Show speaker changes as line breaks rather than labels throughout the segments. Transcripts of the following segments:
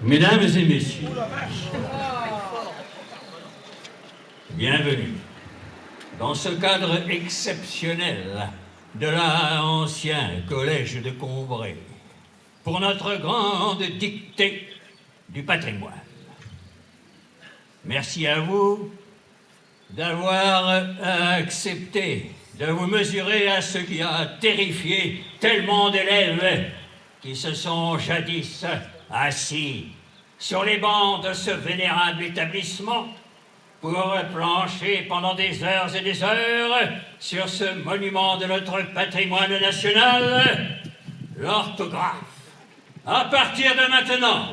Mesdames et messieurs, bienvenue dans ce cadre exceptionnel de l'ancien collège de Combray pour notre grande dictée du patrimoine. Merci à vous d'avoir accepté de vous mesurer à ce qui a terrifié tellement d'élèves qui se sont jadis assis sur les bancs de ce vénérable établissement pour plancher pendant des heures et des heures sur ce monument de notre patrimoine national, l'orthographe. À partir de maintenant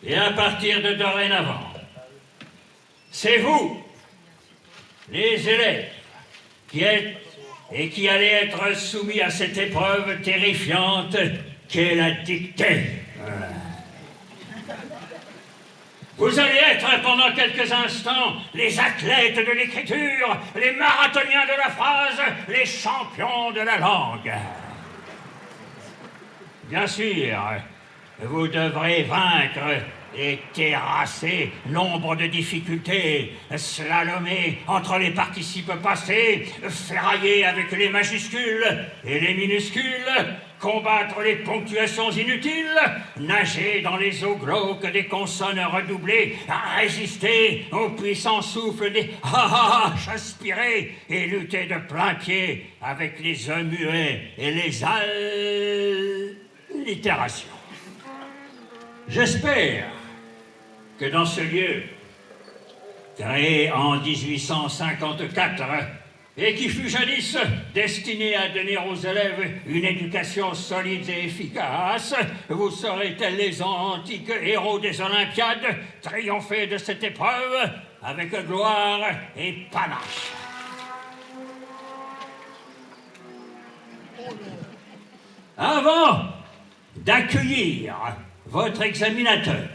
et à partir de dorénavant, c'est vous, les élèves, qui êtes et qui allez être soumis à cette épreuve terrifiante qu'est la dictée. Vous allez être pendant quelques instants les athlètes de l'écriture, les marathoniens de la phrase, les champions de la langue. Bien sûr, vous devrez vaincre et terrasser nombre de difficultés, slalomer entre les participes passés, ferrailler avec les majuscules et les minuscules, combattre les ponctuations inutiles, nager dans les eaux glauques des consonnes redoublées, résister au puissant souffle des ha-ha-ha aspirés et lutter de plein pied avec les E muets et les allitérations. J'espère que dans ce lieu, créé en 1854, et qui fut jadis destiné à donner aux élèves une éducation solide et efficace, vous saurez, tels les antiques héros des Olympiades, triompher de cette épreuve avec gloire et panache. Avant d'accueillir votre examinateur,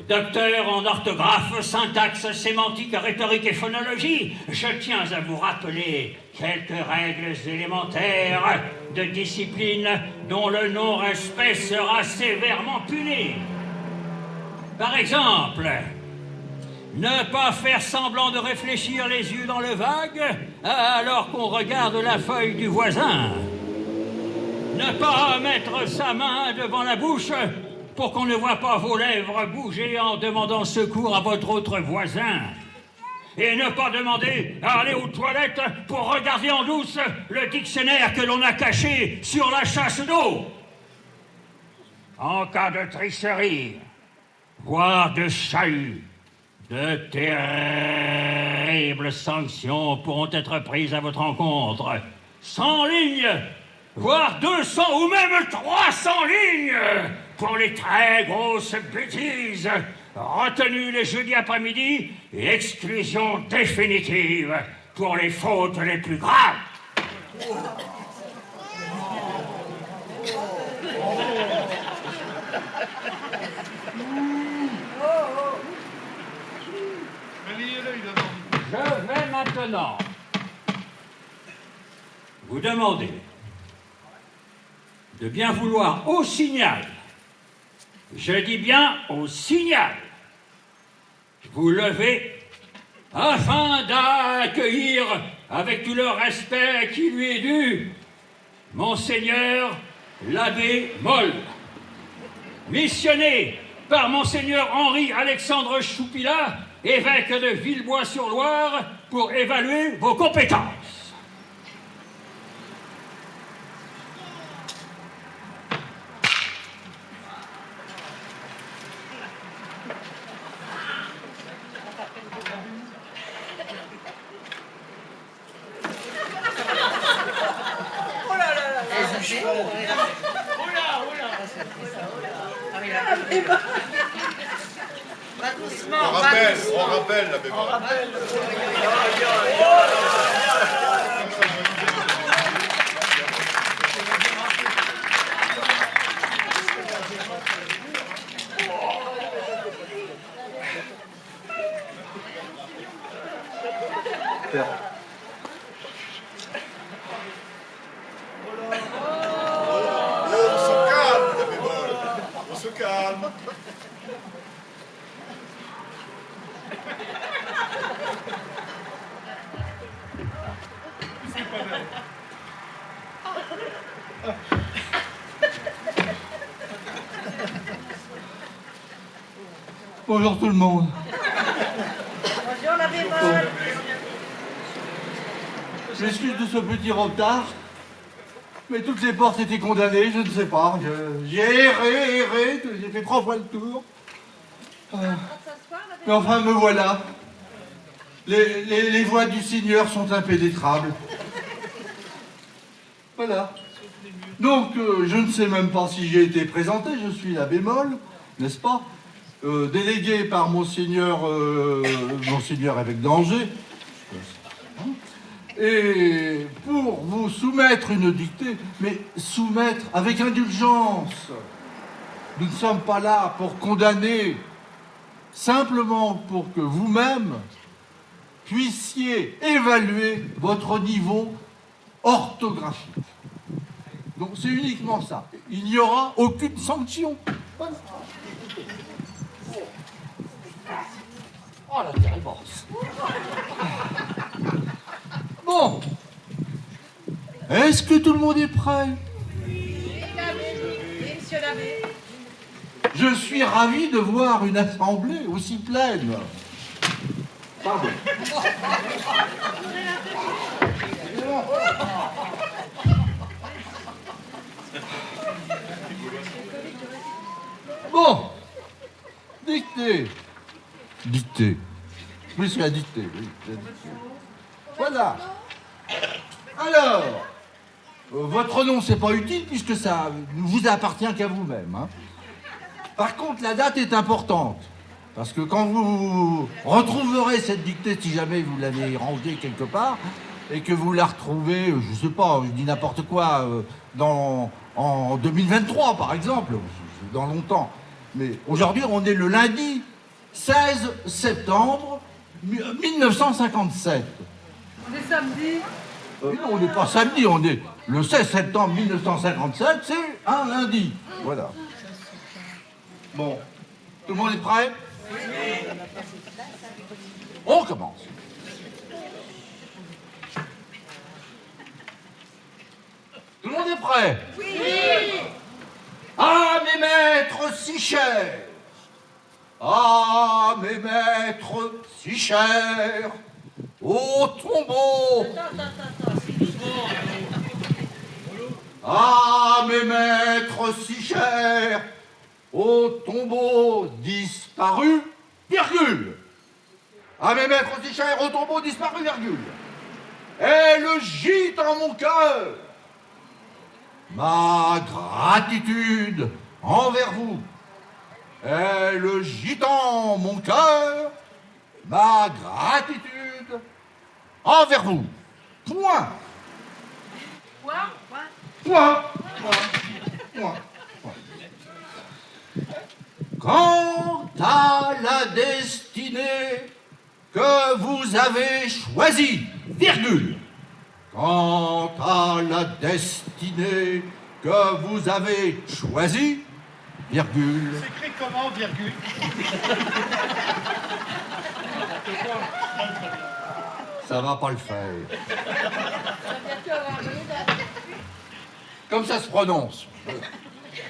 docteur en orthographe, syntaxe, sémantique, rhétorique et phonologie, je tiens à vous rappeler quelques règles élémentaires de discipline dont le non-respect sera sévèrement puni. Par exemple, ne pas faire semblant de réfléchir les yeux dans le vague alors qu'on regarde la feuille du voisin. Ne pas mettre sa main devant la bouche pour qu'on ne voit pas vos lèvres bouger en demandant secours à votre autre voisin. Et ne pas demander à aller aux toilettes pour regarder en douce le dictionnaire que l'on a caché sur la chasse d'eau. En cas de tricherie, voire de chahut, de terribles sanctions pourront être prises à votre encontre. 100 lignes, voire 200 ou même 300 lignes pour les très grosses bêtises, retenues les jeudis après-midi et exclusion définitive pour les fautes les plus graves. Je vais maintenant vous demander de bien vouloir au signal, je dis bien au signal, vous lever afin d'accueillir avec tout le respect qui lui est dû Monseigneur l'abbé Moll, missionné par Monseigneur Henri-Alexandre Choupila, évêque de Villebois-sur-Loire, pour évaluer vos compétences.
On rappelle la mémoire. calme. C'est pas belle.
Bonjour tout le monde.
Bonjour la bémol.
Je m'excuse de ce petit retard, mais toutes les portes étaient condamnées, je ne sais pas. J'ai erré, j'ai fait 3 fois le tour. Mais enfin, me voilà. Les voies du Seigneur sont impénétrables. Voilà. Donc, je ne sais même pas si j'ai été présenté, je suis la bémol, n'est-ce pas? Délégué par Monseigneur évêque d'Angers. Et pour vous soumettre une dictée, mais soumettre avec indulgence. Nous ne sommes pas là pour condamner, simplement pour que vous-même puissiez évaluer votre niveau orthographique. Donc c'est uniquement ça. Il n'y aura aucune sanction. Voilà. Oh la terribance. Bon. Est-ce que tout le monde est prêt?
Oui, monsieur l'abbé.
Je suis ravi de voir une assemblée aussi pleine. Pardon. Bon. Dictée. Dictée. Oui, c'est la dictée. Oui, la dictée. Voilà. Alors, votre nom, c'est pas utile puisque ça ne vous appartient qu'à vous-même. Hein. Par contre, la date est importante. Parce que quand vous retrouverez cette dictée, si jamais vous l'avez rangée quelque part, et que vous la retrouvez, je sais pas, je dis n'importe quoi, en 2023 par exemple, dans longtemps. Mais aujourd'hui, on est le lundi 16 septembre 1957.
On est samedi.
Non, on n'est pas samedi, on est le 16 septembre 1957, c'est un lundi. Voilà. Bon, tout le monde est prêt? Oui. On commence. Tout le monde est prêt?
Oui.
Ah, mes maîtres si chers! Ah, mes maîtres si chers! Au tombeau! Ah, mes maîtres si chers! Au tombeau disparu, virgule! Ah, mes maîtres si chers, au tombeau disparu, virgule! Et le gîte en mon cœur! Ma gratitude envers vous! Et le gîte en mon cœur! Ma gratitude envers vous! Point!
Quoi?
Point! Point! Quant à la destinée que vous avez choisie, virgule. Quant à la destinée que vous avez choisie, virgule.
S'écrit comment, virgule?
Ça va pas le faire. Comme ça se prononce.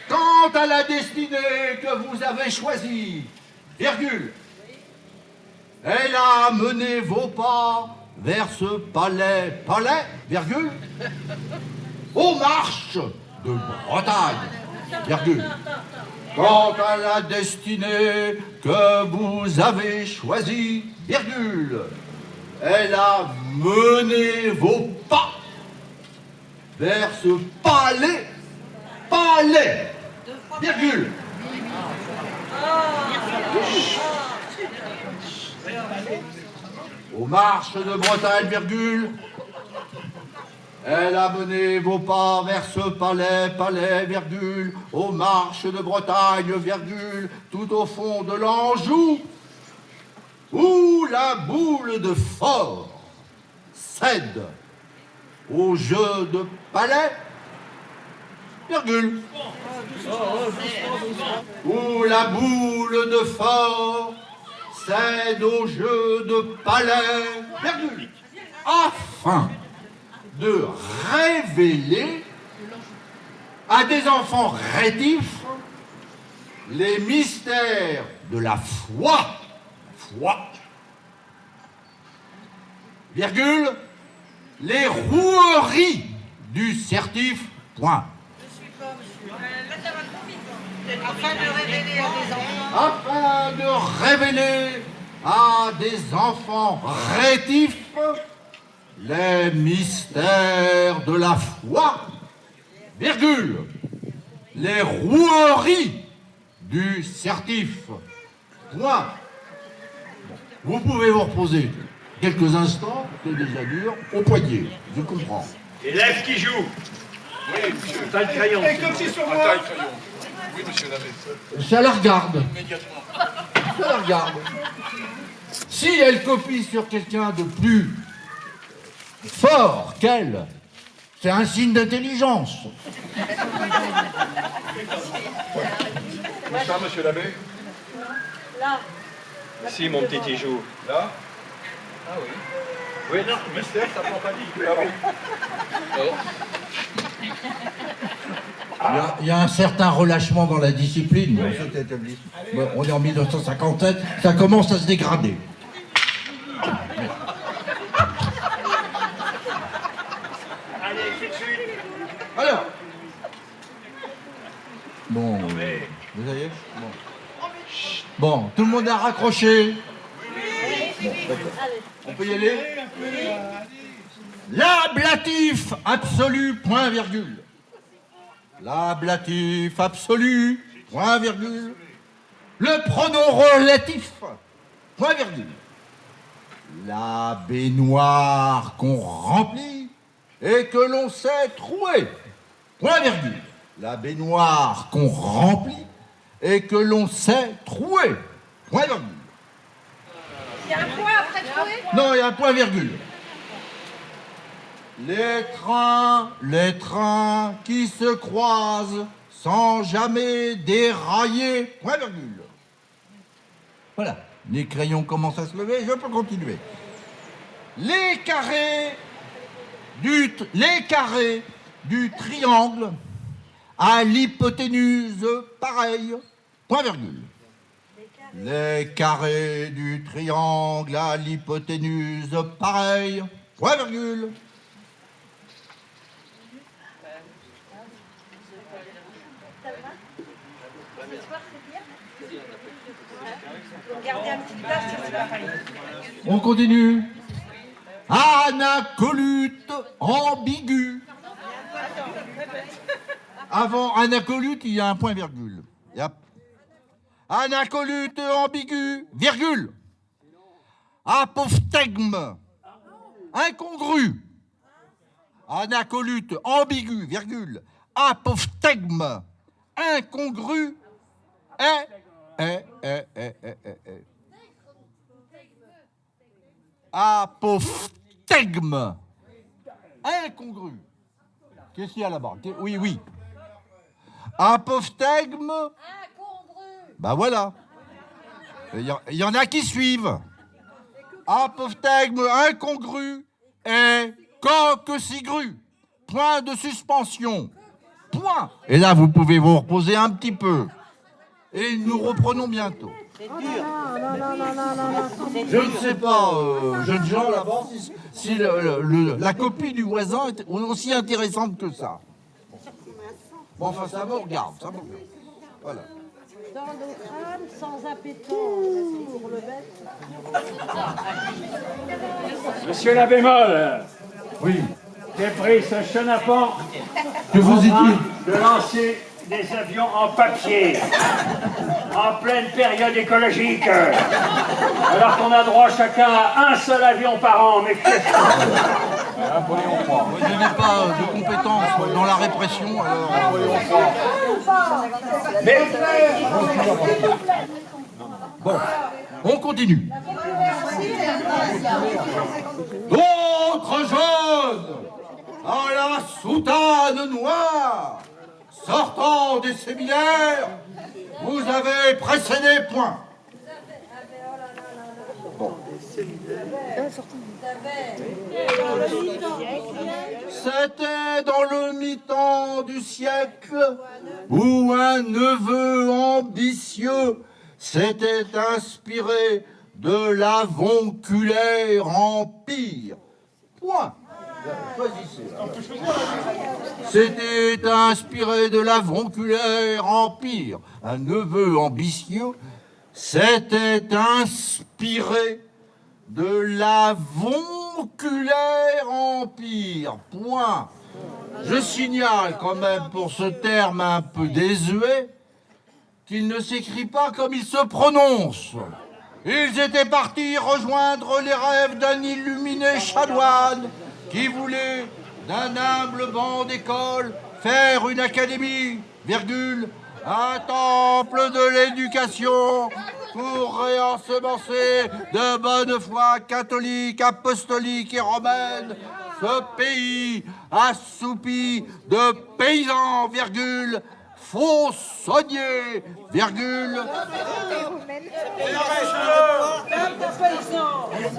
Quant à la destinée que vous avez choisie, virgule, elle a mené vos pas vers ce palais, virgule, aux marches de Bretagne, virgule. Quant à la destinée que vous avez choisie, virgule, elle a mené vos pas vers ce palais, virgule. Aux marches de Bretagne, virgule. Elle a mené vos pas vers ce palais, virgule. Aux marches de Bretagne, virgule. Tout au fond de l'Anjou, où la boule de fort cède au jeu de palais, virgule. Où la boule de fort cède au jeu de palais, virgule. Afin de révéler à des enfants rétifs les mystères de la foi, virgule, les roueries du certif, point.
Afin de révéler à des enfants.
Afin de révéler à des enfants rétifs les mystères de la foi, virgule, les roueries du certif, point. Vous pouvez vous reposer quelques instants, c'est déjà dur, au poignet, je comprends.
Élève qui joue.
Oui, monsieur.
T'as le crayon.
Et comme c'est sur moi. Attends, le crayon. Oui, monsieur l'abbé.
Ça la regarde.
Immédiatement.
Ça la regarde. Si elle copie sur quelqu'un de plus fort qu'elle, c'est un signe d'intelligence.
Bonsoir, monsieur l'abbé.
Là.
Si, mon petit Tijoux.
Là. Ah oui. Oui, non, mystère, ça prend pas dit. Ah oui.
Il y a un certain relâchement dans la discipline dans cet établissement. Bon, on est en 1957, ça commence à se dégrader.
Allez, tout de suite.
Alors. Bon, vous voyez bon, tout le monde a raccroché. Bon, on peut y aller. L'ablatif absolu, point virgule. L'ablatif absolu, point virgule. Le pronom relatif, point virgule. La baignoire qu'on remplit et que l'on sait trouer, point virgule. La baignoire qu'on remplit et que l'on sait trouer, point virgule.
Il y a un point après trouver.
Non, il y a un point virgule. Les trains qui se croisent sans jamais dérailler, point virgule. Voilà, les crayons commencent à se lever, je peux continuer. Les carrés du triangle à l'hypoténuse pareille, point virgule. Les carrés du triangle à l'hypoténuse pareille, point virgule.
Gardez un petit place si c'est pas failli.
On continue. Anacolute ambigu. Avant anacolute, il y a un point virgule. Yep. Anacolute ambigu, virgule. Apophthegme, incongru. Anacolute ambigu, virgule. Apophthegme, incongru. Apophthegme, incongru. Qu'est-ce qu'il y a là-bas? Oui, oui. Apophthegme. Ben voilà. Il y en a qui suivent. Apophthegme incongru et coque-cigru. Point de suspension. Point. Et là, vous pouvez vous reposer un petit peu. Et nous reprenons bientôt. Je ne sais pas, jeunes gens là-bas, si la copie du voisin est aussi intéressante que ça. Bon, enfin, ça me regarde, ça me regarde. Voilà.
Dans le crâne, sans appétence pour le bête.
Monsieur la bémol,
Oui,
j'ai pris ce chenapan
que vous y dites.
de lancer des avions en papier en pleine période écologique, alors qu'on a droit chacun à un seul avion par an. Mais qu'est-ce que...
Napoléon III. Moi, je n'ai pas de compétences dans la répression, alors Napoléon III.
Mais
Bon, on continue. D'autres jeunes à la soutane noire sortant des séminaires, vous avez précédé point. Bon. C'était dans le mi-temps du siècle où un neveu ambitieux s'était inspiré de l'avonculaire empire. Point. Choisissez. S'était inspiré de l'avonculaire empire. Un neveu ambitieux s'était inspiré de l'avonculaire empire. Point. Je signale quand même pour ce terme un peu désuet qu'il ne s'écrit pas comme il se prononce. Ils étaient partis rejoindre les rêves d'un illuminé chanoine qui voulait d'un humble banc d'école faire une académie, virgule, un temple de l'éducation pour réensemencer de bonne foi catholique, apostolique et romaine ce pays assoupi de paysans, virgule, faussonniers, virgule,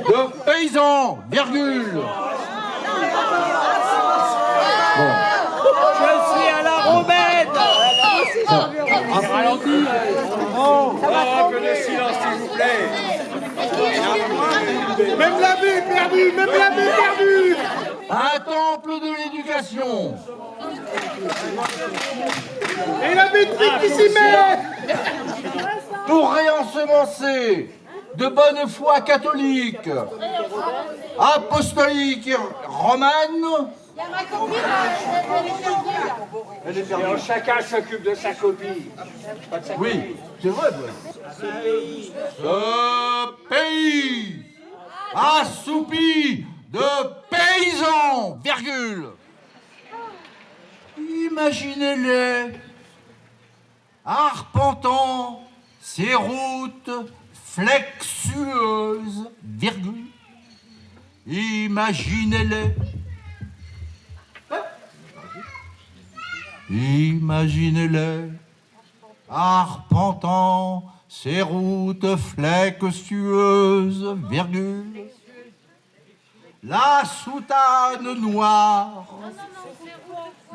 de paysans, virgule. Bon.
Je suis à la romaine.
Que le silence, s'il vous plaît.
Même la vue est perdue, même la vue est perdue.
Un temple de l'éducation.
Et la métrique qui s'y met.
Pour réensemencer de bonne foi catholique, apostolique et romaine. Elle est perdue.
Chacun s'occupe de sa copie.
Oui, c'est vrai. Ouais. Ce pays assoupi de paysans, virgule. Imaginez-les arpentant ces routes flexueuses, virgule. Imaginez-les. Imaginez-les arpentant ces routes flexueuses, virgule. La soutane noire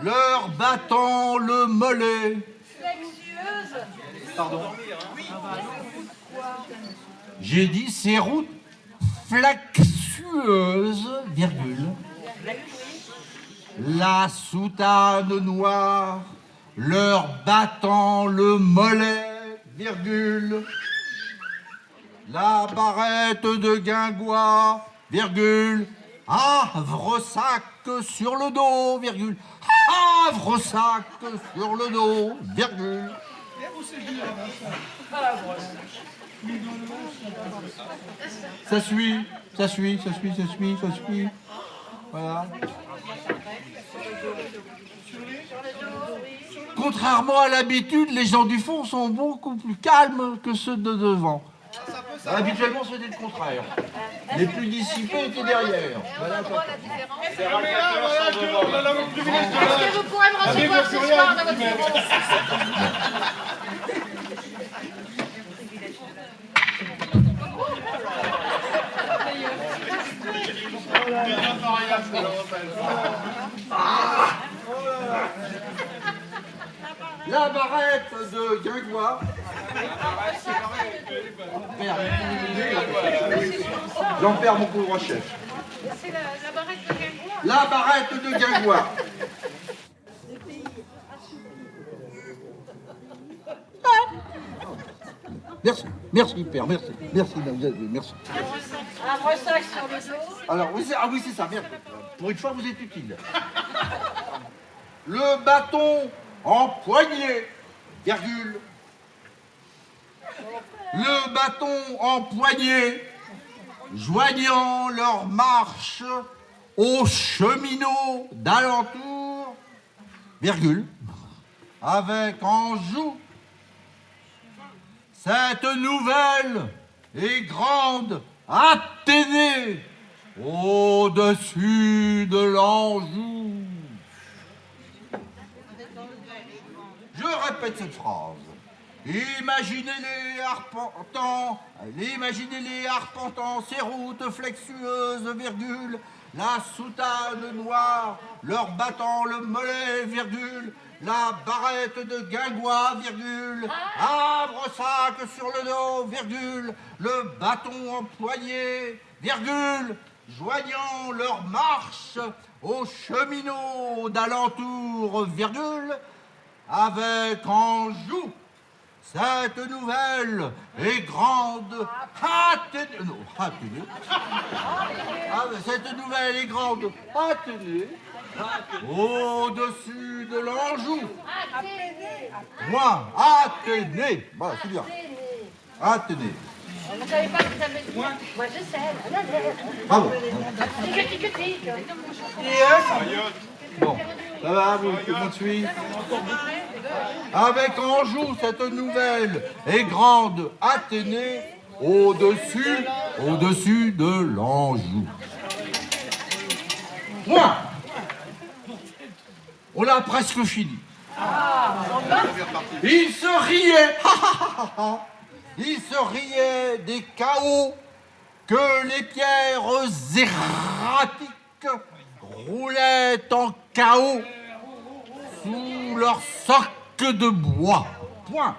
leur battant le mollet. Pardon. J'ai dit ces routes flexueuses, virgule. La soutane noire leur battant le mollet, virgule. La barrette de guingois, virgule. Havre-sac sur le dos, virgule. Havre-sac sur le dos, virgule. Ça suit, ça suit, ça suit, ça suit, ça suit. Voilà. Contrairement à l'habitude, les gens du fond sont beaucoup plus calmes que ceux de devant. Habituellement, c'était le contraire. Les plus dissipés étaient derrière. Voilà.
Est-ce que vous pourrez me recevoir ce soir dans votre bureau?
La barrette de Guingois. J'en perds mon pauvre chef.
C'est la barrette de Guingois.
La barrette de Guingois. Merci, merci père, merci, merci, merci.
Un ressac sur le dos.
Alors, oui, c'est ça, merde. Pour une fois, vous êtes utile. Le bâton en poignée, virgule. Le bâton en poignée, joignant leur marche aux cheminots d'alentour, virgule, avec en joue cette nouvelle et grande Athénée au-dessus de l'Anjou. Je répète cette phrase. Imaginez-les arpentant ces routes flexueuses, virgule, la soutane noire, leur battant le mollet, virgule, la barrette de guingois, virgule, havre-sac sur le dos, virgule, le bâton empoigné, virgule, joignant leur marche aux cheminots d'alentour, virgule, avec en joue cette nouvelle et grande cette nouvelle et grande Athénée au-dessus de l'Anjou. Moi, Athénée. Voilà, c'est bien. Athénée.
Vous ne savez pas ce que ça veut dire? Moi, je sais.
Bravo.
Critique.
Bon, ça va, vous, tout le monde suit. Avec en joue cette nouvelle et grande Athénée au-dessus de l'Anjou. Moi, on a presque fini. Il se riait, il se riait des chaos que les pierres erratiques roulaient en chaos sous leur soc de bois. Point.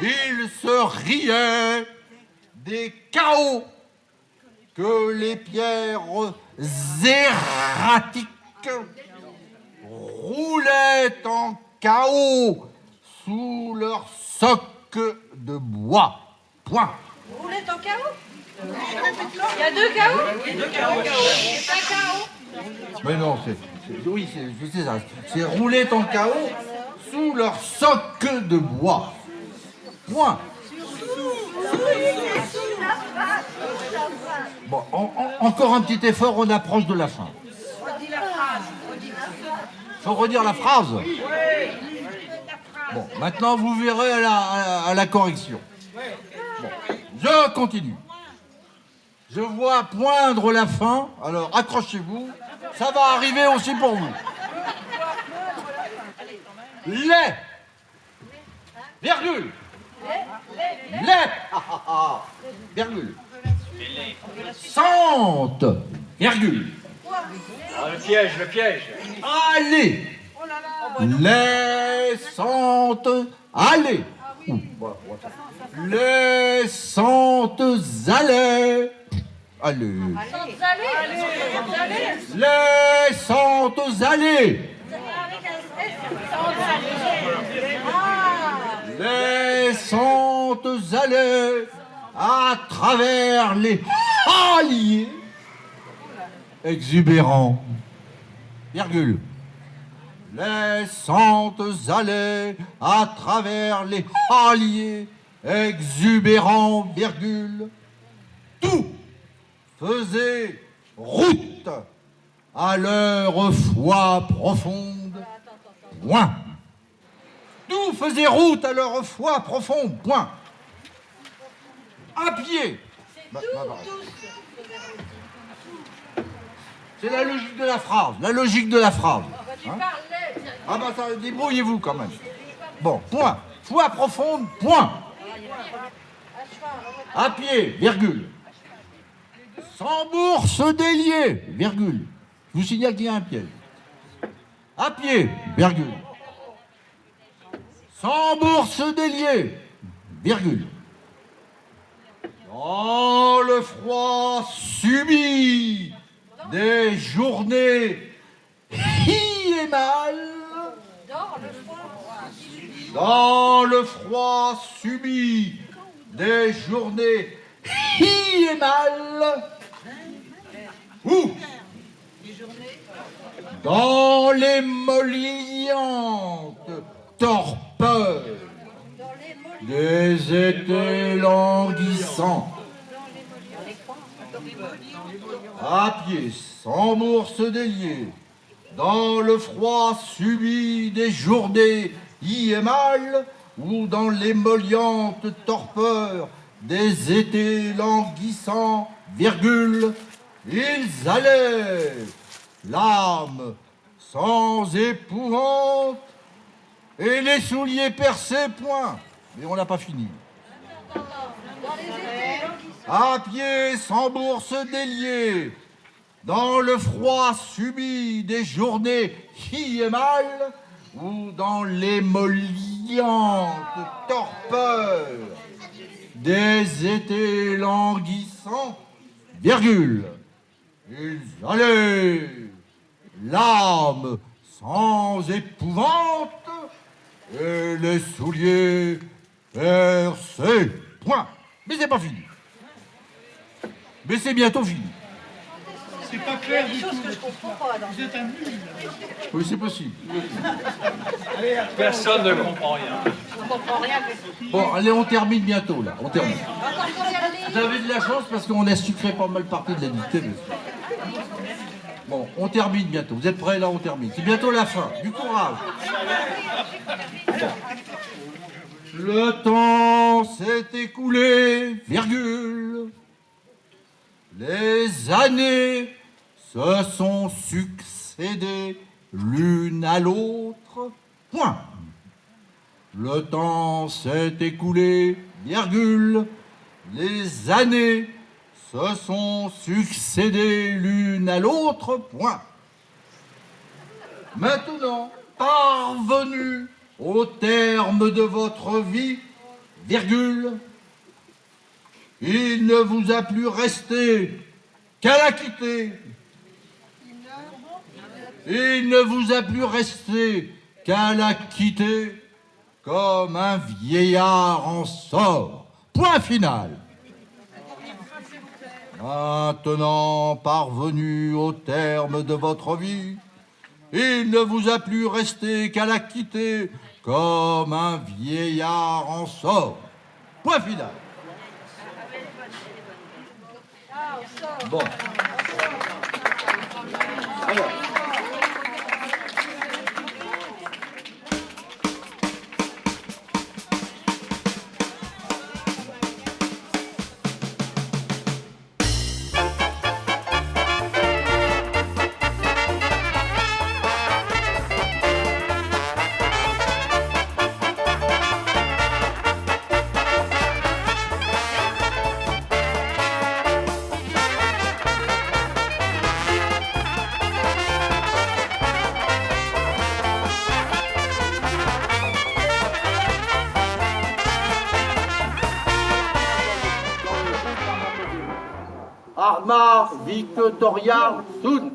Il se riait des chaos que les pierres erratiques roulaient en chaos sous leur soc de bois. Point.
Roulette en chaos?
Il y a deux chaos? C'est un chaos.
Mais non, oui, c'est ça. C'est rouler en chaos sous leur soc de bois. Point. Bon, encore un petit effort, on approche de la fin.
Redis la phrase.
Faut redire la phrase. Bon, maintenant vous verrez à la correction. Bon, je continue. Je vois poindre la fin, alors accrochez-vous, ça va arriver aussi pour vous. Les, virgule, les, virgule, sentent, virgule,
Ah, le piège.
allez, les sentent, allez, les sentent, allez, allez. Les santes allées. Les santes allées à travers les halliers exubérants. Virgule. Les santes allées à travers les halliers exubérants. Virgule. Tout faisait route à leur foi profonde. Point. Tout faisait route à leur foi profonde. Point. À pied. C'est la logique de la phrase. La logique de la phrase. Hein? Ah bah ça, débrouillez-vous quand même. Bon, point. Foi profonde. Point. À pied. Virgule. Sans bourse déliée, virgule. Je vous signale qu'il y a un piège. À pied, virgule. Sans bourse déliée, virgule. Dans le froid subi des journées hiémales. Dans le froid subi des journées hiémales. Où? Dans l'émolliente torpeur des étés languissants. À pied, sans bourse déliée, dans le froid subi des journées hiémales, ou dans l'émolliente torpeur des étés languissants, virgule, ils allaient, l'âme sans épouvante, Et les souliers percés, point. Mais on n'a pas fini. À pied, sans bourse déliée, dans le froid subi des journées qui est mal, ou dans l'émolliente torpeur des étés languissants, virgule, ils allaient, l'âme sans épouvante, et les souliers percés, point. Mais c'est pas fini. Mais c'est bientôt fini.
C'est pas
Il y a
clair
des
du
choses
tout.
que je comprends pas.
Vous êtes un nul.
Oui, c'est possible.
Personne ne comprend rien.
On comprend rien.
Bon, allez, on termine bientôt, là. On termine. Vous avez de la chance parce qu'on a sucré pas mal partie de la dictée. Bon, on termine bientôt. Vous êtes prêts, là, on termine. C'est bientôt la fin. Du courage. Le temps s'est écoulé, virgule. Les années se sont succédées l'une à l'autre, point. Le temps s'est écoulé, virgule. Les années se sont succédées l'une à l'autre, point. Maintenant, parvenu au terme de votre vie, virgule, il ne vous a plus resté qu'à la quitter. Il ne vous a plus resté qu'à la quitter comme un vieillard en sort. Point final. Maintenant, parvenu au terme de votre vie, il ne vous a plus resté qu'à la quitter comme un vieillard en sort. Point final. Bon. Alors. Armar Victoria Sud.